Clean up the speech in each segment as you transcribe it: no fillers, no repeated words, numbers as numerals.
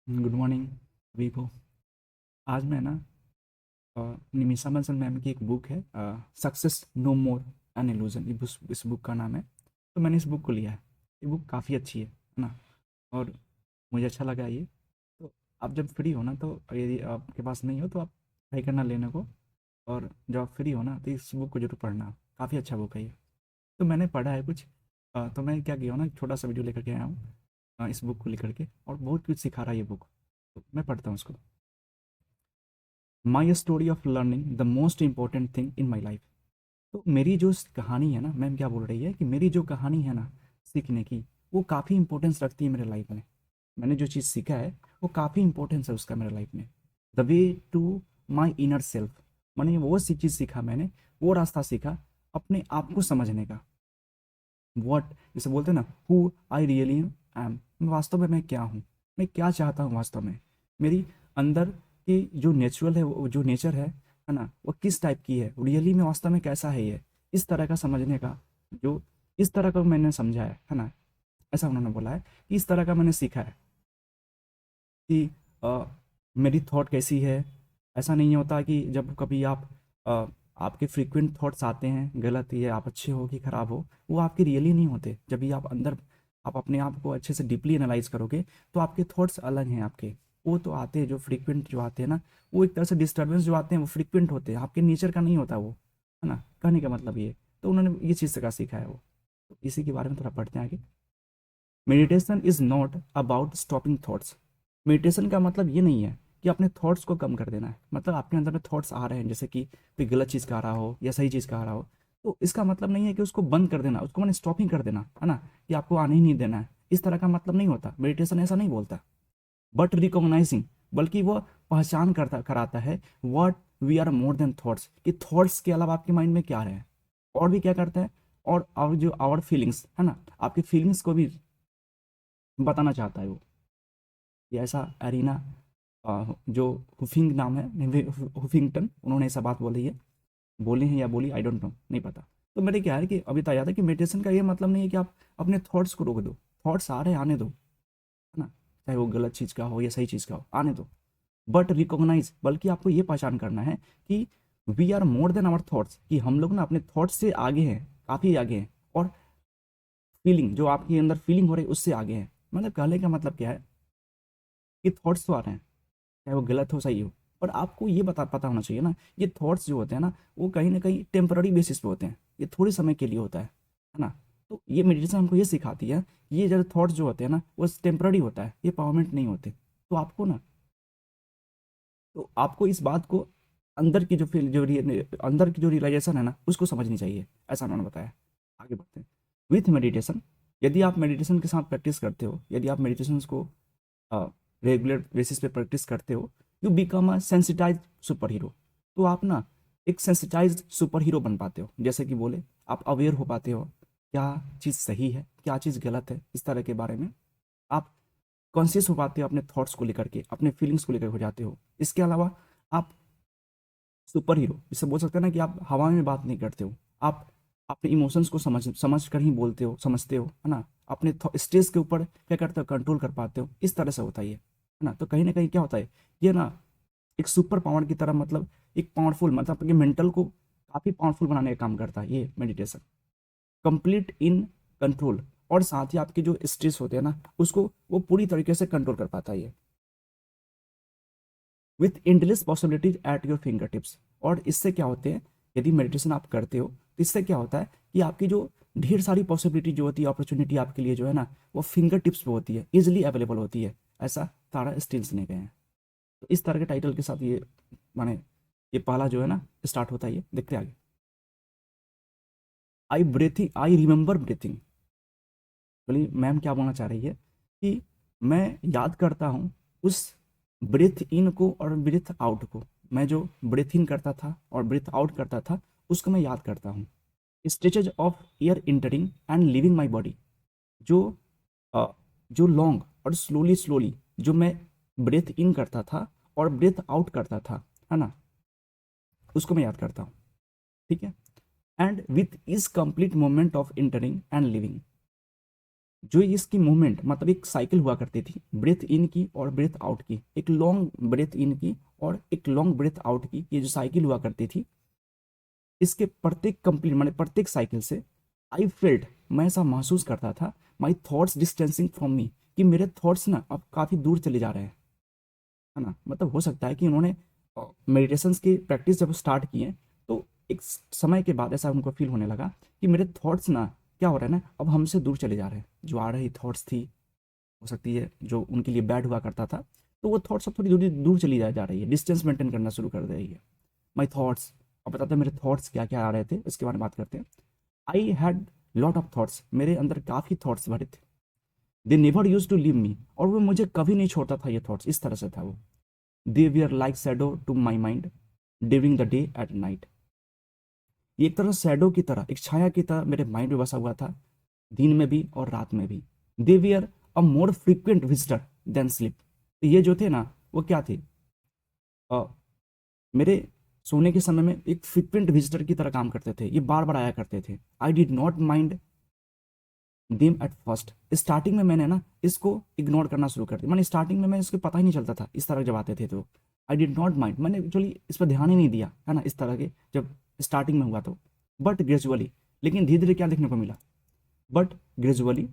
Good morning सभी को। आज मैं ना निमिषा मंसल मैम की एक बुक है, success no more an illusion. इस बुक का नाम है। तो मैंने इस बुक को लिया है। ये बुक काफ़ी अच्छी है ना। और मुझे अच्छा लगा ये। तो आप जब फ्री हो ना, तो यदि आपके पास नहीं हो तो आप ट्राई करना लेने को। और जब आप फ्री हो ना तो इस बुक को जरूर पढ़ना। काफ़ी अच्छा बुक है ये। तो मैंने पढ़ा है कुछ। तो मैं क्या किया हूँ ना, एक छोटा सा वीडियो लेकर के आया हूँ इस बुक को लेकर के, और बहुत कुछ सिखा रहा है ये बुक। तो मैं पढ़ता हूँ उसको। My story of learning the most important thing in my life. तो मेरी जो कहानी है ना, मैम क्या बोल रही है कि मेरी जो कहानी है ना सीखने की, वो काफ़ी इंपॉर्टेंस रखती है मेरे लाइफ में। मैंने जो चीज़ सीखा है वो काफ़ी इंपॉर्टेंस है उसका मेरे लाइफ में। The way to my inner self, मैंने वो सी चीज़ सीखा, मैंने वो रास्ता सीखा अपने आप को समझने का। वॉट, जैसे बोलते हैं ना, हु आई रियली एम, वास्तव में मैं क्या हूँ, मैं क्या चाहता हूँ वास्तव में। मेरी अंदर की जो नेचुरल है, वो जो नेचर है ना, वो किस टाइप की है, रियली में वास्तव में कैसा है ये। इस तरह का समझने का, जो इस तरह का मैंने समझा है ना। ऐसा उन्होंने बोला है कि इस तरह का मैंने सीखा है कि मेरी थॉट कैसी है। ऐसा नहीं होता कि जब कभी अ, आपके फ्रीक्वेंट थॉट्स आते हैं, गलत ये आप अच्छे हो कि खराब हो, वो आपके रियली नहीं होते। जब भी आप अंदर आप अपने आप को अच्छे से डीपली एनालाइज करोगे तो आपके थॉट्स अलग हैं आपके। वो तो आते हैं जो फ्रीक्वेंट जो आते हैं ना, वो एक तरह से डिस्टर्बेंस जो आते हैं वो फ्रीक्वेंट होते हैं, आपके नेचर का नहीं होता वो, है ना। कहने का मतलब ये। तो उन्होंने ये चीज़ का सीखा है वो। तो इसी के बारे में थोड़ा पढ़ते हैं आगे। Meditation is not about stopping thoughts. Meditation का मतलब ये नहीं है कि अपने थॉट्स को कम कर देना है। मतलब आपके अंदर में थॉट्स आ रहे हैं, जैसे कि कोई गलत चीज़ का आ रहा हो या सही चीज़ का आ रहा हो, तो इसका मतलब नहीं है कि उसको बंद कर देना, उसको मैंने स्टॉपिंग कर देना है ना, कि आपको आने ही नहीं देना है। इस तरह का मतलब नहीं होता, मेडिटेशन ऐसा नहीं बोलता। बट रिकॉग्नाइजिंग, बल्कि वो पहचान करता कराता है what we are more than thoughts, कि थॉट्स के अलावा आपके माइंड में क्या है, और भी क्या करता है। और जो आवर फीलिंग्स है ना, आपकी फीलिंग्स को भी बताना चाहता है वो। ये ऐसा एरिना, जो हुफिंग नाम है, हुफिंगटन, उन्होंने ऐसा बात बोली है। बोले हैं या बोली, आई डोंट नो, नहीं पता। तो मेरे क्या है कि अभी बताया था कि मेडिटेशन का ये मतलब नहीं है कि आप अपने थॉट्स को रोक दो। थॉट्स आ रहे हैं, आने दो, है ना। चाहे वो गलत चीज़ का हो या सही चीज़ का हो, आने दो। बट रिकॉग्नाइज, बल्कि आपको ये पहचान करना है कि we are more than our thoughts, कि हम लोग ना अपने थॉट्स से आगे हैं, काफ़ी आगे हैं। और फीलिंग, जो आपके अंदर फीलिंग हो रही है उससे आगे है। मतलब कहने का मतलब क्या है कि थॉट्स तो आ रहे हैं, चाहे वो गलत हो सही हो, पर आपको ये पता होना चाहिए ना, ये थॉट्स जो होते हैं ना, वो कहीं ना कहीं टेम्पररी बेसिस पे होते हैं, ये थोड़े समय के लिए होता है ना। तो ये मेडिटेशन हमको ये सिखाती है, ये जो थॉट्स जो होते हैं ना, वो टेम्पररी होता है, ये परमानेंट नहीं होते। तो आपको इस बात को, अंदर की जो फील जो अंदर की जो रियलाइजेशन है ना, उसको समझनी चाहिए। ऐसा उन्होंने बताया। आगे बढ़ते हैं। विथ मेडिटेशन, यदि आप मेडिटेशन के साथ प्रैक्टिस करते हो, यदि आप मेडिटेशन को रेगुलर बेसिस पे प्रैक्टिस करते हो, you become a sensitise super hero. तो आप ना एक सेंसिटाइज सुपर हीरो बन पाते हो। जैसे कि बोले, आप अवेयर हो पाते हो क्या चीज़ सही है, क्या चीज़ गलत है, इस तरह के बारे में आप कॉन्शियस हो पाते हो। अपने थॉट्स को लेकर के, अपने फीलिंग्स को लेकर हो जाते हो। इसके अलावा आप सुपर हीरो, इसे बोल सकते हैं ना, कि आप हवा में बात नहीं करते हो, आप अपने इमोशंस को समझ समझ कर ही बोलते हो, समझते हो, है ना। अपने स्टेज के ऊपर क्या करते हो, कंट्रोल कर पाते हो। इस तरह से होता है ये, है ना। तो कहीं ना कहीं क्या होता है, ये ना एक सुपर पावर की तरह, मतलब एक पावरफुल, मतलब आपके मेंटल को काफ़ी पावरफुल बनाने का काम करता है ये मेडिटेशन। कंप्लीट इन कंट्रोल, और साथ ही आपके जो स्ट्रेस होते हैं ना, उसको वो पूरी तरीके से कंट्रोल कर पाता है ये। With endless possibilities at your finger tips. और इससे क्या होते हैं, यदि मेडिटेशन आप करते हो तो इससे क्या होता है कि आपकी जो ढेर सारी पॉसिबिलिटी जो होती है, अपॉर्चुनिटी आपके लिए जो है ना, वो फिंगर टिप्स पे होती है, इजिली अवेलेबल होती है। ऐसा तारा स्टील्स ने कहे हैं। तो इस तरह के टाइटल के साथ ये, माने ये पहला जो है ना स्टार्ट होता है। ये देखते हैं आगे। I remember breathing. बोलिए मैम क्या बोलना चाह रही है कि मैं याद करता हूँ उस ब्रीथ इन को और ब्रीथ आउट को। मैं जो ब्रीथ इन करता था और ब्रीथ आउट करता था, उसको मैं याद करता हूँ। Stretches of air entering and leaving my body, जो अ, जो लॉन्ग और स्लोली स्लोली जो मैं ब्रीथ इन करता था और ब्रीथ आउट करता था, है ना, उसको मैं याद करता हूँ। ठीक है। And with each complete moment of entering and leaving, जो इसकी मूवमेंट मतलब एक साइकिल हुआ करती थी, ब्रेथ इन की और ब्रेथ आउट की, एक लॉन्ग ब्रेथ इन की और एक लॉन्ग ब्रेथ आउट की, ये जो साइकिल हुआ करती थी, इसके प्रत्येक कंप्लीट मैंने प्रत्येक साइकिल से आई फेल्ट, मैं ऐसा महसूस करता था, my thoughts distancing from me, कि मेरे थॉट्स ना अब काफ़ी दूर चले जा रहे हैं, है ना। मतलब हो सकता है कि उन्होंने मेडिटेशंस की प्रैक्टिस जब स्टार्ट किए तो एक समय के बाद ऐसा उनको फील होने लगा कि मेरे थॉट्स ना क्या हो रहा है ना, अब हमसे दूर चले जा रहे हैं। जो आ रही थॉट्स थी, हो सकती है जो उनके लिए बैड हुआ करता था, तो वो थॉट्स अब थोड़ी दूर दूर चली जा रही है, डिस्टेंस मेंटेन करना शुरू कर दे रही है। माई थॉट्स, अब बताते हैं मेरे थॉट्स क्या क्या आ रहे थे, इसके बारे में बात करते हैं। I had lot of thoughts, मेरे अंदर काफ़ी थॉट्स भरे थे। They never use to leave me, और वो मुझे कभी नहीं छोड़ता था, ये थॉट्स इस तरह से था वो। They were like shadow to my mind during the day at night, ये एक तरह शैडो की तरह, एक छाया की तरह मेरे माइंड में बसा हुआ था, दिन में भी और रात में भी। They were a more frequent visitor than sleep, ये जो थे ना वो क्या थे, अ, मेरे सोने के समय में एक फ्रिक्वेंट विजिटर की तरह काम करते थे, ये बार बार आया करते थे। I did not mind them at first, starting में मैंने ना इसको इग्नोर करना शुरू कर दिया, मैंने स्टार्टिंग में मैं इसको पता ही नहीं चलता था इस तरह जब आते थे तो। आई डिड नॉट माइंड, मैंने एक्चुअली इस पर ध्यान ही नहीं दिया, है ना, इस तरह के जब स्टार्टिंग में हुआ तो। बट ग्रेजुअली, लेकिन धीरे धीरे क्या देखने को मिला, but gradually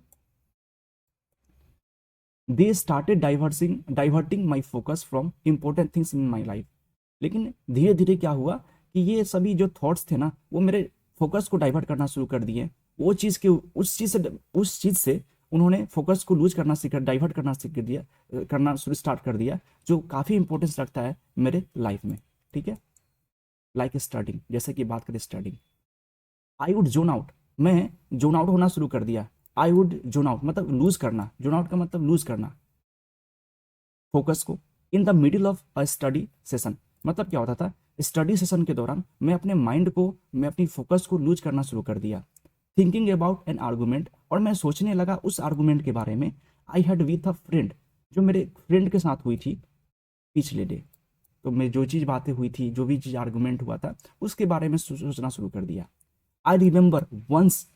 they started diverting my focus from important things in my life, लेकिन धीरे धीरे क्या हुआ कि ये सभी जो थॉट्स थे ना वो मेरे फोकस को डाइवर्ट करना शुरू कर दिए। वो चीज़ के उस चीज़ से उन्होंने फोकस को लूज करना सीख डाइवर्ट करना सीख दिया, करना शुरू स्टार्ट कर दिया, जो काफ़ी इंपॉर्टेंस रखता है मेरे लाइफ में। ठीक है, लाइक स्टडिंग, जैसे कि बात करें studying. I would zone out, मैं जोन आउट होना शुरू कर दिया। आई वुड जोन आउट मतलब लूज करना, जोन आउट का मतलब लूज करना फोकस को, in the middle of a study session. मतलब क्या होता था, स्टडी सेशन के दौरान मैं अपने माइंड को, मैं अपनी फोकस को लूज करना शुरू कर दिया। थिंकिंग अबाउट एन आर्गूमेंट, और मैं सोचने लगा उस आर्गूमेंट के बारे में। I had with a friend, जो मेरे फ्रेंड के साथ हुई थी पिछले डे। तो मैं जो चीज़ बातें हुई थी, जो भी चीज़ आर्गूमेंट हुआ था, उसके बारे में सोचना शुरू कर दिया। I remember once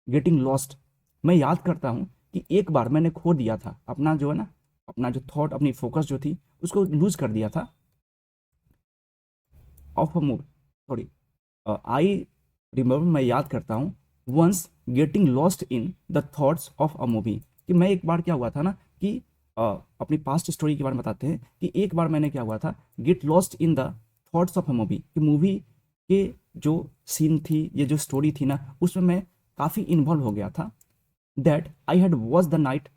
getting lost, मैं याद करता हूँ कि एक बार मैंने खो दिया था अपना जो है ना, अपना जो थॉट, अपनी फोकस जो थी उसको लूज कर दिया था। Of a movie, sorry, I remember, मैं याद करता हूँ, once getting lost in the thoughts of a movie, कि मैं एक बार क्या हुआ था ना कि अपनी पास्ट स्टोरी के बारे में बताते हैं कि एक बार मैंने क्या हुआ था, get lost in the thoughts of a movie, कि मूवी के जो सीन थी, ये जो स्टोरी थी ना, उसमें मैं काफ़ी इन्वॉल्व हो गया था। That I had watch the night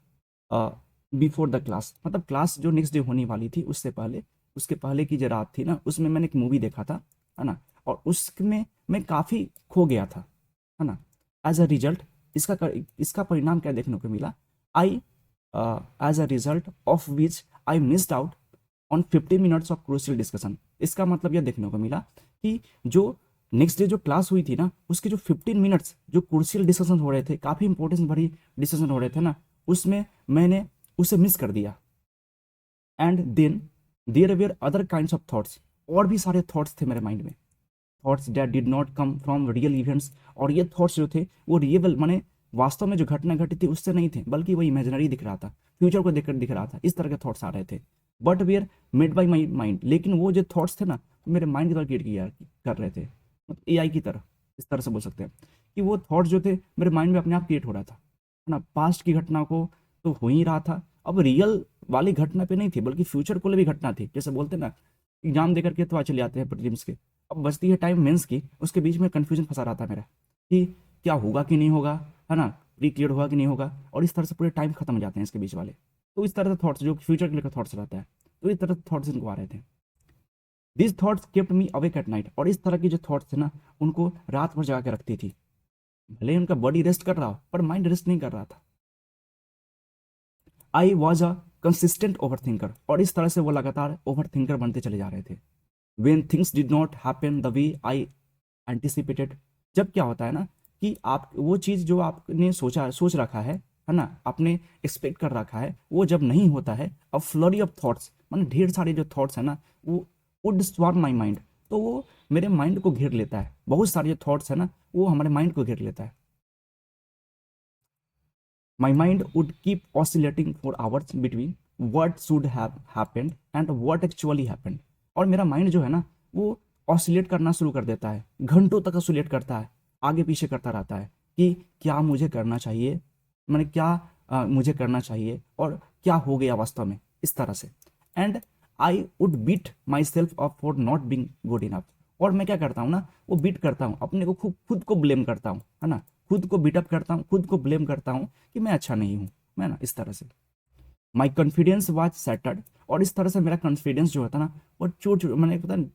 before the class, मतलब क्लास जो नेक्स्ट डे होने वाली थी उससे पहले, उसके पहले की जो रात थी ना, उसमें मैंने एक मूवी देखा था, है ना, और उसमें मैं काफ़ी खो गया था, है ना। एज अ रिजल्ट, इसका परिणाम क्या देखने को मिला, I as a result of which I missed out on 15 minutes of crucial discussion. इसका मतलब यह देखने को मिला कि जो नेक्स्ट डे जो क्लास हुई थी ना, उसके जो 15 मिनट्स जो क्रूशियल डिस्कशन हो रहे थे, काफ़ी इंपॉर्टेंस भरी डिस्कशन हो रहे थे ना, उसमें मैंने उसे मिस कर दिया। And then there were other kinds of thoughts, और भी सारे थॉट्स थे मेरे माइंड में, thoughts that did not come from real events, और ये थॉट्स जो थे वो रियल माने वास्तव में जो घटना घटी थी उससे नहीं थे, बल्कि वो इमेजिनरी दिख रहा था, फ्यूचर को देखकर दिख रहा था, इस तरह के थॉट्स आ रहे थे। But we are made by my mind, लेकिन वो जो थॉट्स थे ना वो मेरे माइंड की तरह क्रिएट किया कर रहे थे, मतलब एआई की तरह, इस तरह से बोल सकते हैं कि वो थॉट्स जो थे मेरे माइंड में अपने आप क्रिएट हो रहा था, है ना। पास्ट की घटना को तो हो ही रहा था, अब रियल वाली घटना पे नहीं थी, बल्कि फ्यूचर को भी घटना थी। जैसे बोलते हैं ना, एग्जाम दे करके तो आ चले जाते हैं प्रीलिम्स के, अब बचती है टाइम मेंस की, उसके बीच में कंफ्यूजन फंसा रहा था मेरा कि क्या होगा कि नहीं होगा, है ना, प्री क्लियर होगा कि नहीं होगा, और इस तरह से पूरे टाइम खत्म हो जाते हैं इसके बीच वाले। तो इस तरह से थॉट्स जो फ्यूचर के लेकर थॉट्स रहता है, तो इस तरह थॉट्स इनको आ रहे थे। This thoughts kept me awake at night, और इस तरह की जो थॉट्स थे ना उनको रात भर जगा के रखती थी। भले ही उनका बॉडी रेस्ट कर रहा हो पर माइंड रेस्ट नहीं कर रहा था। I was a consistent over thinker, और इस तरह से वो लगातार ओवर थिंकर बनते चले जा रहे थे। When things did not happen the way I anticipated, जब क्या होता है ना कि आप वो चीज़ जो आपने सोच रखा है ना, आपने एक्सपेक्ट कर रखा है, वो जब नहीं होता है, अब फ्लरी ऑफ थॉट्स, मतलब ढेर सारे जो थॉट्स है ना वो वुड स्वार्म माई माइंड, तो वो मेरे माइंड को घेर लेता है, बहुत सारे जो थॉट्स है ना वो हमारे माइंड को घेर लेता है। My mind would keep oscillating for hours between what should have happened and what actually happened. और मेरा माइंड जो है ना वो ऑसिलेट करना शुरू कर देता है, घंटों तक ऑसिलेट करता है, आगे पीछे करता रहता है कि क्या मुझे करना चाहिए, मैंने क्या मुझे करना चाहिए और क्या हो गया वास्तव में, इस तरह से। And I would beat myself up for not being good enough. और मैं क्या करता हूँ ना, वो बीट करता हूँ अपने को, खुद को ब्लेम करता हूँ, है ना, खुद को बीटअप करता हूँ, खुद को ब्लेम करता हूँ कि मैं अच्छा नहीं हूँ, मैं ना, इस तरह से। My confidence was centred. और इस तरह से मेरा कॉन्फिडेंस जो होता है ना वो चूट चूट मैंने पता नहीं,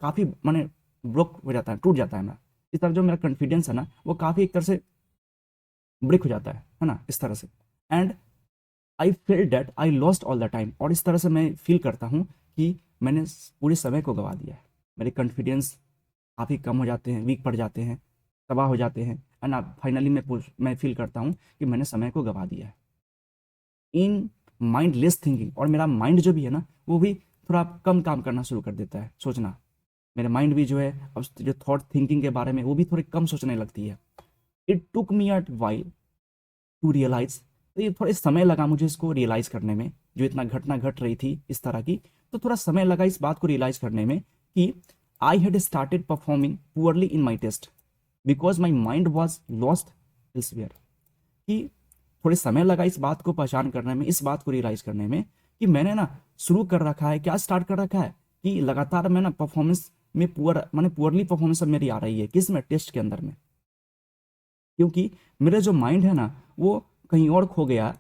काफ़ी मैंने ब्रोक हो जाता है, टूट जाता है मेरा। इस तरह जो मेरा कॉन्फिडेंस है ना वो काफ़ी एक तरह से ब्रेक हो जाता है ना, इस तरह से। And I feel that I lost all the time. और इस तरह से मैं फील करता हूँ कि मैंने पूरे समय को गवा दिया है। मेरे कॉन्फिडेंस काफ़ी कम हो जाते हैं, वीक पड़ जाते हैं, तबाह हो जाते हैं, एंड फाइनली मैं फील करता हूँ कि मैंने समय को गवा दिया है इन माइंडलेस थिंकिंग। और मेरा माइंड जो भी है ना वो भी थोड़ा कम काम करना शुरू कर देता है, सोचना। मेरे माइंड भी जो है अब जो थॉट थिंकिंग के बारे में वो भी थोड़ी कम सोचने लगती है। It took me a while to realise. तो ये थोड़ा समय लगा मुझे इसको रियलाइज करने में, जो इतना घटना घट रही थी इस तरह की। तो थोड़ा समय लगा इस बात को रियलाइज करने में कि I had started performing poorly in my test because my mind was lost elsewhere. कि थोड़े समय लगा इस बात को पहचान करने में, इस बात को रियलाइज करने में कि मैंने ना शुरू कर रखा है, क्या स्टार्ट कर रखा है कि लगातार मैं ना परफॉर्मेंस में मैंने पुअरली परफॉर्मेंस अब मेरी आ रही है, किस में, टेस्ट के अंदर में। क्योंकि मेरा जो माइंड है ना वो कहीं और खो गया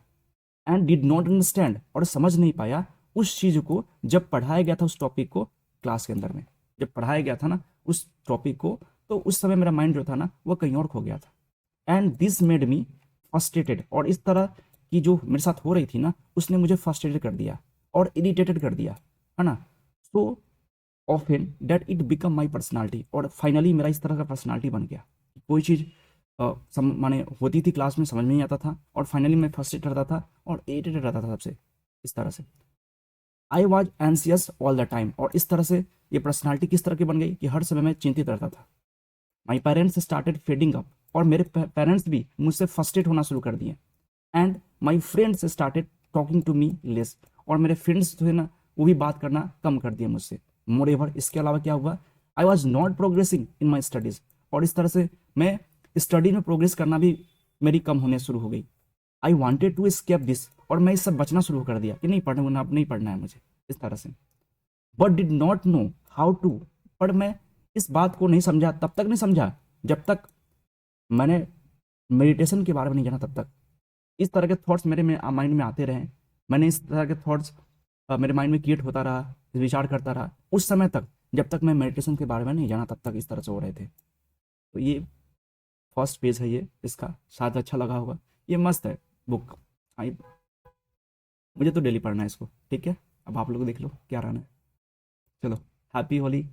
एंड डिड नॉट अंडरस्टैंड, और समझ नहीं पाया उस चीज़ को जब पढ़ाया गया था, उस टॉपिक को क्लास के अंदर में जब पढ़ाया गया था ना उस टॉपिक को, तो उस समय मेरा माइंड जो था ना वो कहीं और खो गया था। And this made me frustrated. और इस तरह की जो मेरे साथ हो रही थी ना उसने मुझे फ्रस्ट्रेटेड कर दिया और इरिटेटेड कर दिया, है ना। So often that it become my personality. और फाइनली मेरा इस तरह का पर्सनालिटी बन गया। कोई चीज़ माने होती थी क्लास में, समझ में नहीं आता था, और फाइनली मैं फ्रस्ट्रेट रहता था और इरिटेटेड रहता था सबसे, इस तरह से। I was anxious all the time. और इस तरह से ये पर्सनालिटी किस तरह की बन गई कि हर समय मैं चिंतित रहता था। My parents started fading up. और मेरे पेरेंट्स भी मुझसे फ्रस्ट्रेट होना शुरू कर दिए। And my friends started talking to me less. और मेरे फ्रेंड्स जो है ना वो भी बात करना कम कर दिए मुझसे। मोर एवर, इसके अलावा क्या हुआ, I was not progressing in my studies. और इस तरह से मैं स्टडी में प्रोग्रेस करना भी मेरी कम होने शुरू हो गई। I wanted to escape this. और मैं इससे बचना शुरू कर दिया कि नहीं पढ़ना, अब नहीं पढ़ना है मुझे, इस तरह से। But did not know how to. पर मैं इस बात को नहीं समझा, तब तक नहीं समझा जब तक मैंने मेडिटेशन के बारे में नहीं जाना, तब तक इस तरह के थॉट्स मेरे में माइंड में आते रहे। मैंने इस तरह के थॉट्स मेरे माइंड में क्रिएट होता रहा, विचार करता रहा उस समय तक, जब तक मैं मेडिटेशन के बारे में नहीं जाना तब तक इस तरह से हो रहे थे। तो ये फर्स्ट पेज है ये इसका, शायद अच्छा लगा होगा, ये मस्त है बुक। हाँ मुझे तो डेली पढ़ना है इसको, ठीक है। अब आप लोग देख लो क्या रहना है। चलो, हैप्पी होली।